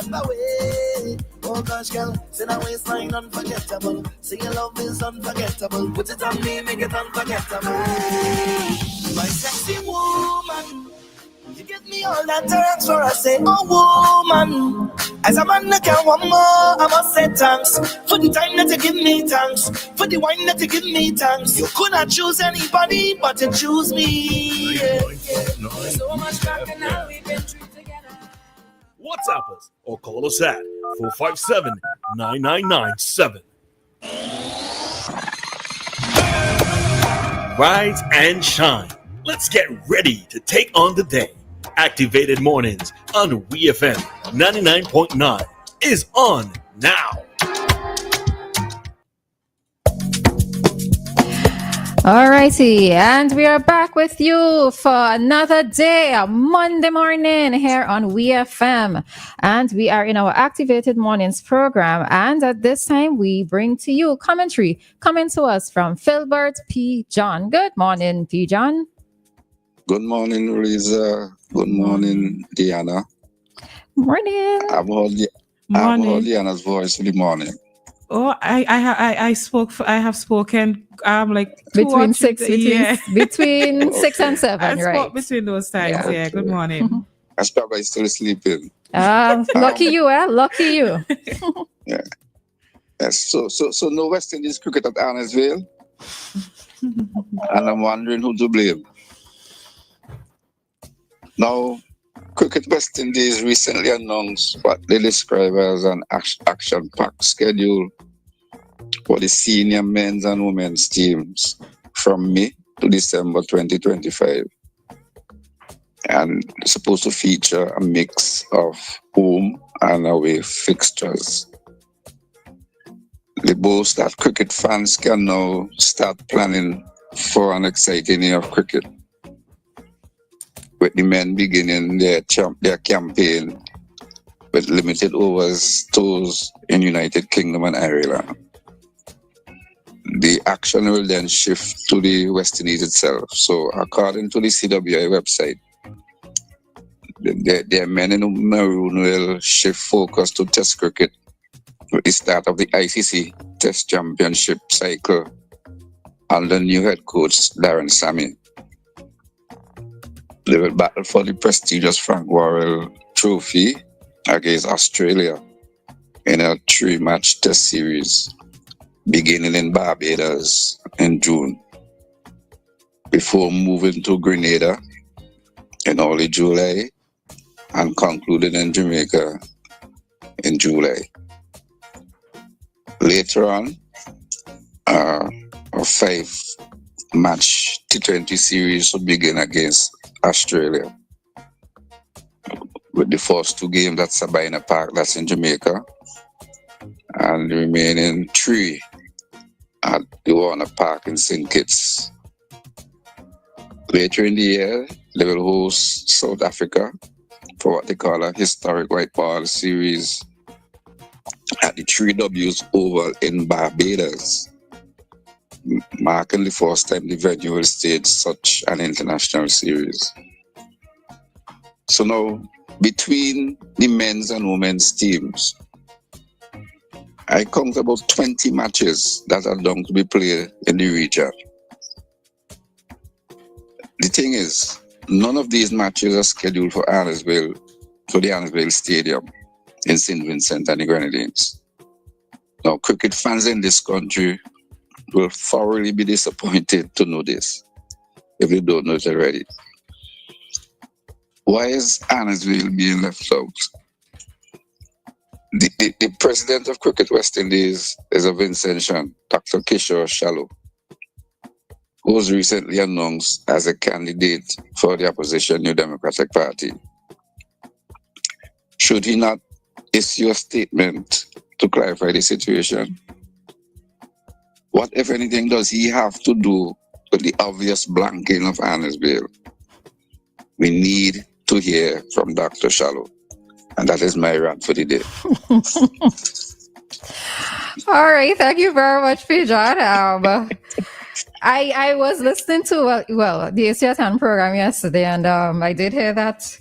step away. Oh gosh, girl, say that waistline unforgettable. Say your love is unforgettable. Put it on me, make it unforgettable. My sexy woman, you give me all that thanks for I say, oh woman. As a man that can want more, I must say thanks for the time that you give me, thanks for the wine that you give me, thanks. You could not choose anybody, but you choose me. Yeah. So much back and now we've been through together. WhatsApp us or call us at 457-9997. Rise and shine. Let's get ready to take on the day. Activated Mornings on WEFM 99.9 is on now. Alrighty, and we are back with you for another day, a Monday morning here on WEFM. And we are in our Activated Mornings program. And at this time, we bring to you commentary coming to us from Philbert Peejohn. Good morning, Peejohn. Good morning, Roleza. Good morning, Dianna. Morning. I've heard Dianna's voice in the morning. Oh, I have spoken like between 6 and 7, I right? spoke between those times. Yeah. Good morning. I probably still sleeping. Lucky you, lucky you. Yeah. Yes. So no West Indies cricket at Arnesville, and I'm wondering who to blame. Now, Cricket West Indies recently announced what they describe as an action-packed schedule for the senior men's and women's teams from May to December 2025. And it's supposed to feature a mix of home and away fixtures. They boast that cricket fans can now start planning for an exciting year of cricket, with the men beginning their campaign with limited overs tours in United Kingdom and Ireland. The action will then shift to the West Indies itself. So according to the CWI website, their men in Maroon will shift focus to Test cricket with the start of the ICC Test Championship cycle under new head coach Darren Sammy. They will battle for the prestigious Frank Worrell Trophy against Australia in a 3-match test series beginning in Barbados in June, before moving to Grenada in early July and concluding in Jamaica in July. Later on, a 5-match T20 series will begin against Australia, with the first 2 games at Sabina Park, that's in Jamaica, and the remaining 3 at the Warner Park in St. Kitts. Later in the year, they will host South Africa for what they call a historic white ball series at the 3Ws Oval in Barbados, marking the first time the venue will stage such an international series. So now, between the men's and women's teams, I count about 20 matches that are done to be played in the region. The thing is, none of these matches are scheduled for the Arnesville Stadium in St. Vincent and the Grenadines. Now, cricket fans in this country will thoroughly be disappointed to know this, if they don't know it already. Why is Arnesville being left out? The president of Cricket West Indies is a Vincentian, Dr. Kishore Shallow, who was recently announced as a candidate for the opposition New Democratic Party. Should he not issue a statement to clarify the situation? What, if anything, does he have to do with the obvious blanking of Arnesville? We need to hear from Dr. Shallow. And that is my rant for the day. All right. Thank you very much, Peejohn. I was listening to, the Asia Town program yesterday, and I did hear that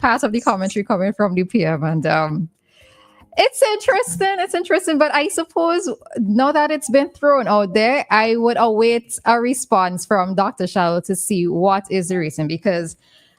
part of the commentary coming from the PM, and it's interesting, but I suppose now that it's been thrown out there, I would await a response from Dr. Shallow to see what is the reason, because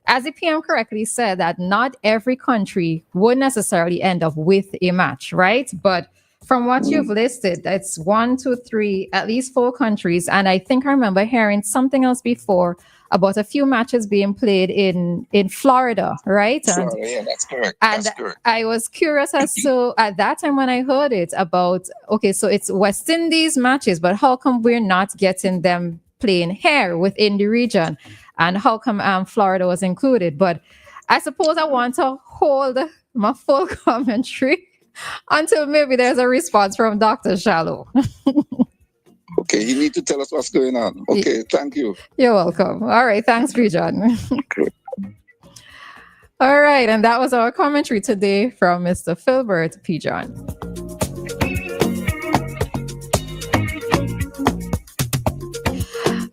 as the PM correctly said, that not every country would necessarily end up with a match, right? But from what you've listed, it's 1, 2, 3, at least 4 countries. And I think I remember hearing something else before about a few matches being played in Florida, right? Florida, yeah, that's correct. And That's correct. I was curious as to, at that time when I heard it, about, okay, so it's West Indies matches, but how come we're not getting them playing here within the region? And how come Florida was included? But I suppose I want to hold my full commentary until maybe there's a response from Dr. Shallow. Okay, you need to tell us what's going on. Okay, thank you. You're welcome. All right, thanks, Peejohn. Okay. All right, and that was our commentary today from Mr. Philbert Peejohn.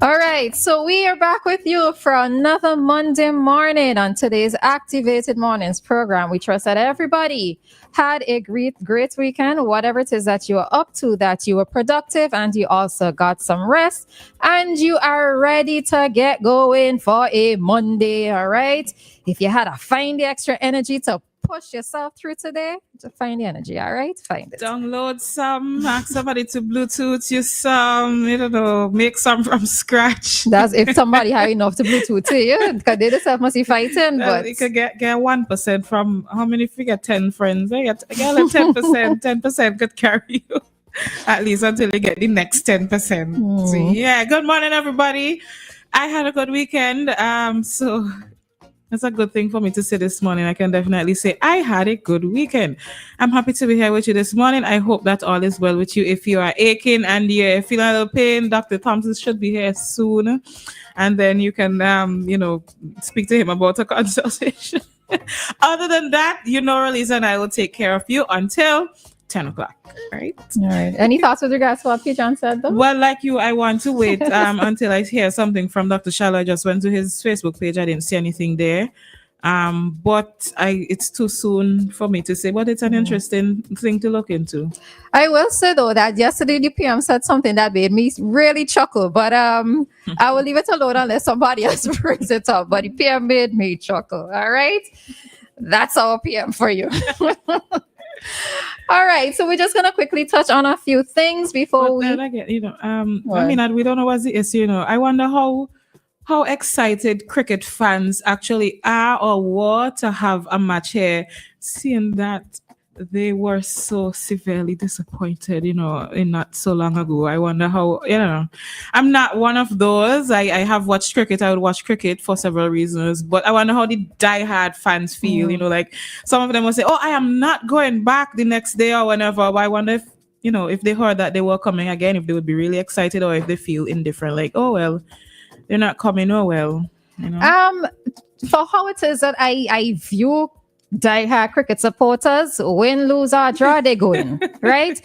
All right, so we are back with you for another Monday morning on today's Activated Mornings program. We trust that everybody had a great weekend, whatever it is that you are up to, that you were productive and you also got some rest and you are ready to get going for a Monday, all right? If you had to find the extra energy to push yourself through today, to find the energy, all right? Find it. Download some, ask somebody to Bluetooth you some, I don't know, make some from scratch. That's if somebody had enough to Bluetooth to you, because they themselves must be fighting. But you could get 1% from how many? If you get 10 friends, I get 10%. 10% could carry you at least until you get the next 10%. So yeah, good morning, everybody. I had a good weekend. So that's a good thing for me to say this morning. I can definitely say I had a good weekend. I'm happy to be here with you this morning. I hope that all is well with you. If you are aching and you're feeling a little pain, Dr. Thompson should be here soon. And then you can, speak to him about a consultation. Other than that, Roleza and I will take care of you until 10 o'clock, right? All right. Any thoughts with regards to what Peejohn said, though? Well, like you, I want to wait until I hear something from Dr. Shallow. I just went to his Facebook page. I didn't see anything there. But it's too soon for me to say, but it's an interesting thing to look into. I will say, though, that yesterday the PM said something that made me really chuckle, but I will leave it alone unless somebody else brings it up. But the PM made me chuckle, all right? That's our PM for you. All right, so we're just gonna quickly touch on a few things before we. I get, we don't know what's the issue. I wonder how excited cricket fans actually are or were to have a match here, seeing that they were so severely disappointed, in not so long ago. I wonder how, I'm not one of those. I have watched cricket. I would watch cricket for several reasons, but I wonder how the diehard fans feel, like some of them will say, oh, I am not going back the next day or whenever. But I wonder if, if they heard that they were coming again, if they would be really excited or if they feel indifferent, like, oh, well, they're not coming, oh, well, For how it is that I view diehard cricket supporters, win, lose or draw, they go in, right?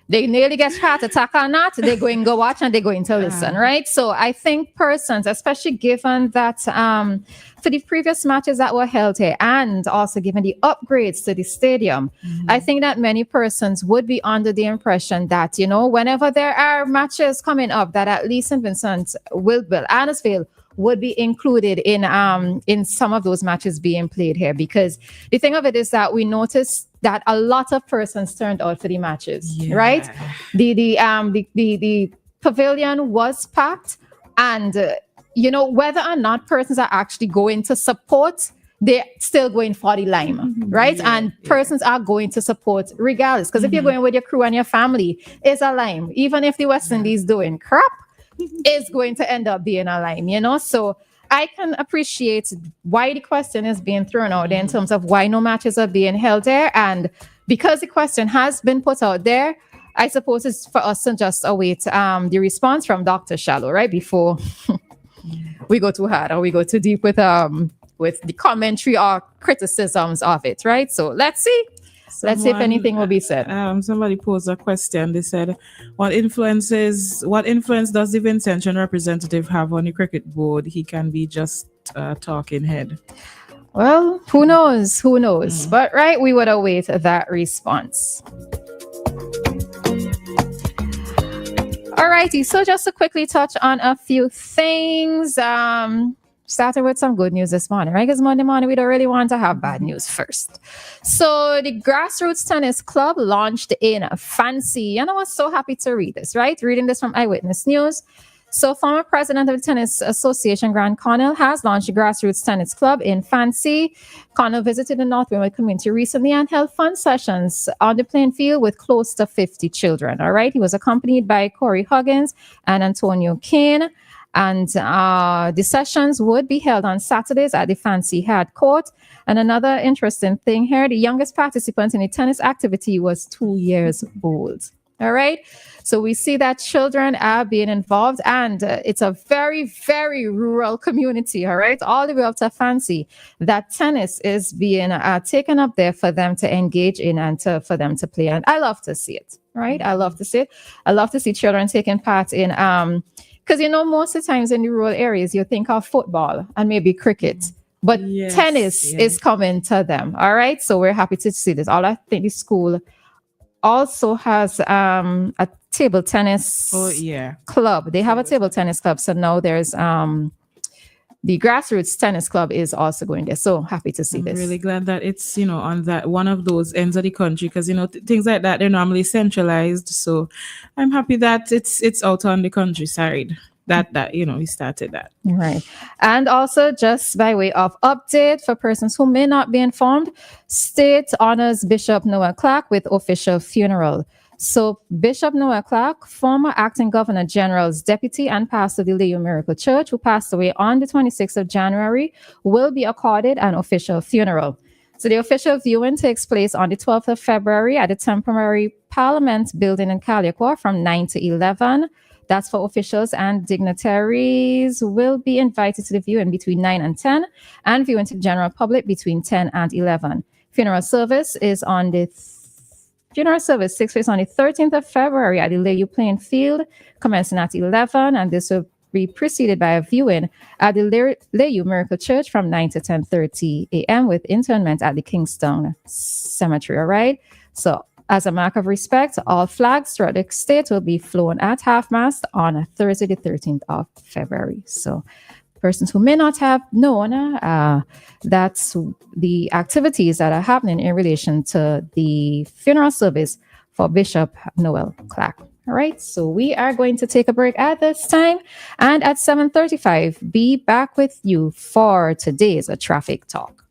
They nearly get heart attack or not, they're going to go watch and they're going to listen, right? So I think persons, especially given that for the previous matches that were held here and also given the upgrades to the stadium, I think that many persons would be under the impression that, whenever there are matches coming up, that at least St. Vincent, Wilkesville, Annisville would be included in some of those matches being played here, because the thing of it is that we noticed that a lot of persons turned out for the matches, right? The pavilion was packed, and whether or not persons are actually going to support, they're still going for the lime, right? And persons are going to support regardless, because if you're going with your crew and your family, it's a lime. Even if the West Indies doing crap, is going to end up being a lime, So I can appreciate why the question is being thrown out there in terms of why no matches are being held there. And because the question has been put out there, I suppose it's for us to just await the response from Dr. Shallow, right? Before we go too hard or we go too deep with the commentary or criticisms of it, right? So let's see. Let's see if anything will be said. Somebody posed a question. They said, what influence does the Vincentian representative have on the cricket board? He can be just a talking head. Well, who knows? Who knows? But right, we would await that response. Alrighty, so just to quickly touch on a few things. Starting with some good news this morning, right? Because Monday morning, we don't really want to have bad news first. So the Grassroots Tennis Club launched in Fancy. And I was so happy to read this, right? Reading this from Eyewitness News. So former president of the Tennis Association, Grant Connell, has launched the Grassroots Tennis Club in Fancy. Connell visited the North Windward community recently and held fun sessions on the playing field with close to 50 children. All right. He was accompanied by Corey Huggins and Antonio Cain. And the sessions would be held on Saturdays at the Fancy Hard Court. And another interesting thing here, the youngest participant in the tennis activity was 2 years old. All right. So we see that children are being involved, and it's a very, very rural community. All right. All the way up to Fancy, that tennis is being taken up there for them to engage in and for them to play. And I love to see it. Right. I love to see it. I love to see children taking part in because, most of the times in the rural areas, you think of football and maybe cricket, but tennis is coming to them. All right. So we're happy to see this. I think the school also has a table tennis club. They have a table tennis club. So now there's the Grassroots Tennis Club is also going there. So happy to see this. I'm really glad that it's, on that one of those ends of the country, because, things like that, they're normally centralized. So I'm happy that it's out on the countryside. That we started that. Right. And also, just by way of update for persons who may not be informed, State honors Bishop Noah Clark with official funeral. So Bishop Noah Clark, former acting Governor General's deputy and pastor of the Leo Miracle Church, who passed away on the 26th of January, will be accorded an official funeral. So the official viewing takes place on the 12th of February at the temporary Parliament building in Caliacor from 9 to 11. That's for officials, and dignitaries will be invited to the viewing between 9 and 10, and viewing to the general public between 10 and 11. Funeral service takes place on the 13th of February at the Layu playing field, commencing at 11, and this will be preceded by a viewing at the Layu Miracle Church from 9 to 10:30 a.m. with interment at the Kingston Cemetery. All right. So, as a mark of respect, all flags throughout the state will be flown at half-mast on Thursday, the 13th of February. So persons who may not have known, that's the activities that are happening in relation to the funeral service for Bishop Noel Clark. All right, so we are going to take a break at this time. And at 7:35, be back with you for today's Traffic Talk.